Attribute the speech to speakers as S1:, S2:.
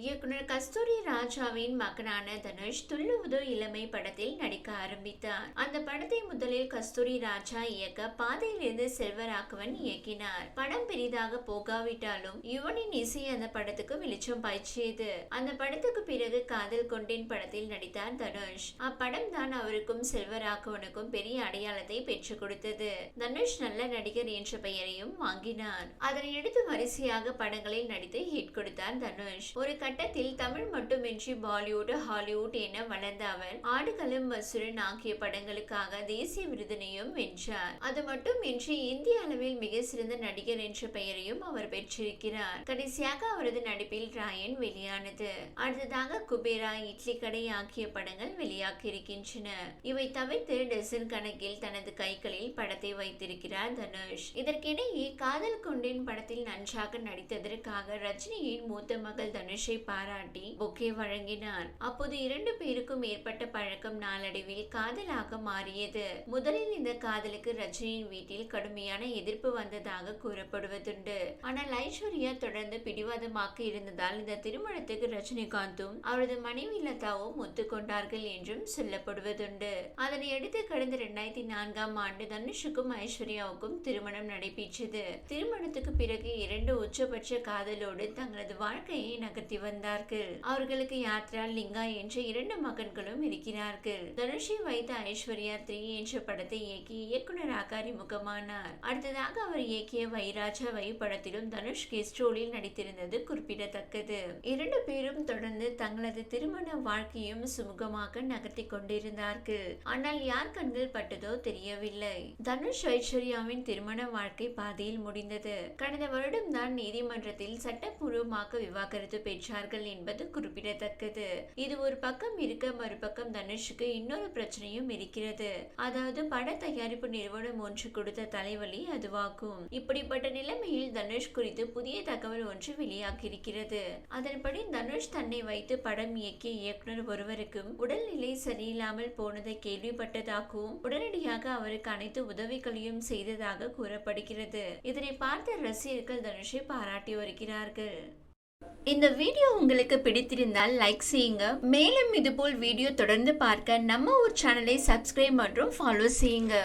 S1: இயக்குனர் கஸ்தூரி ராஜாவின் மகனான தனுஷ் துள்ளுவதோ இளமை படத்தில் நடிக்க ஆரம்பித்தார். அந்த படத்தை முதலில் கஸ்தூரி ராஜா இயக்க பாதையிலிருந்து செல்வராகவன் இயக்கினார். படம் பெரிதாக போகாவிட்டாலும் யுவனின் இசை அந்த படத்துக்கு வெளிச்சம் பாய்ச்சியது. அந்த படத்துக்கு பிறகு காதல் கொண்டேன் படத்தில் நடித்தார் தனுஷ். அப்படம் தான் அவருக்கும் செல்வராகவனுக்கும் பெரிய அடையாளத்தை பெற்றுக் கொடுத்தது. தனுஷ் நல்ல நடிகர் என்ற பெயரையும் வாங்கினார். அதனையடுத்து வரிசையாக படங்களில் நடித்து ஹிட் கொடுத்தார் தனுஷ். ஒரு கட்டத்தில் தமிழ் மட்டுமின்றி பாலிவுட், ஹாலிவுட் என வளர்ந்த அவர் ஆடுகளம், வசூரன் ஆகிய படங்களுக்காக தேசிய விருதினையும் வென்றார். அது மட்டுமின்றி இந்திய அளவில் மிக சிறந்த நடிகர் என்ற பெயரையும் அவர் பெற்றிருக்கிறார். கடைசியாக அவரது நடிப்பில் ராயன் வெளியானது. அடுத்ததாக குபேரா, இட்லி கடை ஆகிய படங்கள் வெளியாகியிருக்கின்றன. இவை தவிர்த்து டசன் கணக்கில் தனது கைகளில் படத்தை வைத்திருக்கிறார் தனுஷ். இதற்கிடையே காதல் கொண்டேன் படத்தில் நன்றாக நடித்ததற்காக ரஜினியின் மூத்த மகள் தனுஷை பாராட்டி பொக்கே வழங்கினார். அப்போது இரண்டு பேருக்கும் ஏற்பட்ட பழக்கம் நாளடைவில் காதலாக மாறியது. முதலில் இந்த காதலுக்கு ரஜினியின் வீட்டில் கடுமையான எதிர்ப்பு வந்ததாக கூறப்படுவதுண்டு. ஆனால் ஐஸ்வர்யா தொடர்ந்து பிடிவாதமாக இருந்ததால் இந்த திருமணத்துக்கு ரஜினிகாந்தும் அவரது மனைவி லதாவும் ஒத்துக்கொண்டார்கள் என்றும் சொல்லப்படுவதுண்டு. அதனை அடுத்து கடந்த 2004ஆம் ஆண்டு தனுஷுக்கும் ஐஸ்வர்யாவுக்கும் திருமணம் நடைபெற்றது. திருமணத்துக்கு பிறகு இரண்டு உச்சபட்ச காதலோடு தங்களது வாழ்க்கையை நகர்த்தி வந்தார்கள். அவர்களுக்கு யாத்ரா, லிங்கா என்ற இரண்டு மகன்களும் இருக்கிறார்கள். தனுஷை வைத்த ஐஸ்வர்யா 3 என்ற படத்தை இயக்கி இயக்குனராக அறிமுகமானார். அடுத்ததாக அவர் இயக்கிய வைராஜா வை படத்திலும் தனுஷ் கெஸ்ட் ரோலில் நடித்திருந்தது குறிப்பிடத்தக்கது. இரண்டு பேரும் தொடர்ந்து தங்களது திருமண வாழ்க்கையும் சுமூகமாக நகர்த்தி கொண்டிருந்தார்கள். ஆனால் யார் கண்கள் பட்டதோ தெரியவில்லை. தனுஷ் ஐஸ்வர்யாவின் திருமண வாழ்க்கை பாதியில் முடிந்தது. கடந்த வருடம் தான் நீதிமன்றத்தில் சட்டப்பூர்வமாக விவாகரத்து பெற்றார்கள் என்பது குறிப்பிடத்தக்கது. இது ஒரு பக்கம் இருக்க, மறுபக்கம் தனுஷுக்கு இன்னொரு பிரச்சனையும் இருக்கிறது. அதாவது பட தயாரிப்பு நிறுவனம் ஒன்று கொடுத்த தலைவலி அதுவாகும். இப்படிப்பட்ட நிலைமையில் தனுஷ் குறித்து புதிய தகவல் ஒன்று வெளியாகியிருக்கிறது. அதன்படி தனுஷ் தன்னை வைத்து படம் இயக்கிய இயக்குனர் ஒருவருக்கும் உடல்நிலை சரியில்லாமல் போனதை கேள்விப்பட்டதாகவும் உடனடியாக அவருக்கு அனைத்து உதவிகளையும் செய்ததாக கூறப்படுகிறது. இதனை பார்த்த ரசிகர்கள் தனுஷை பாராட்டி வருகிறார்கள். இந்த வீடியோ உங்களுக்கு பிடித்திருந்தால் லைக் செய்யுங்க. மேலும் இதுபோல் வீடியோ தொடர்ந்து பார்க்க நம்ம ஒரு சேனலை சப்ஸ்கிரைப் மற்றும் ஃபாலோ செய்யுங்க.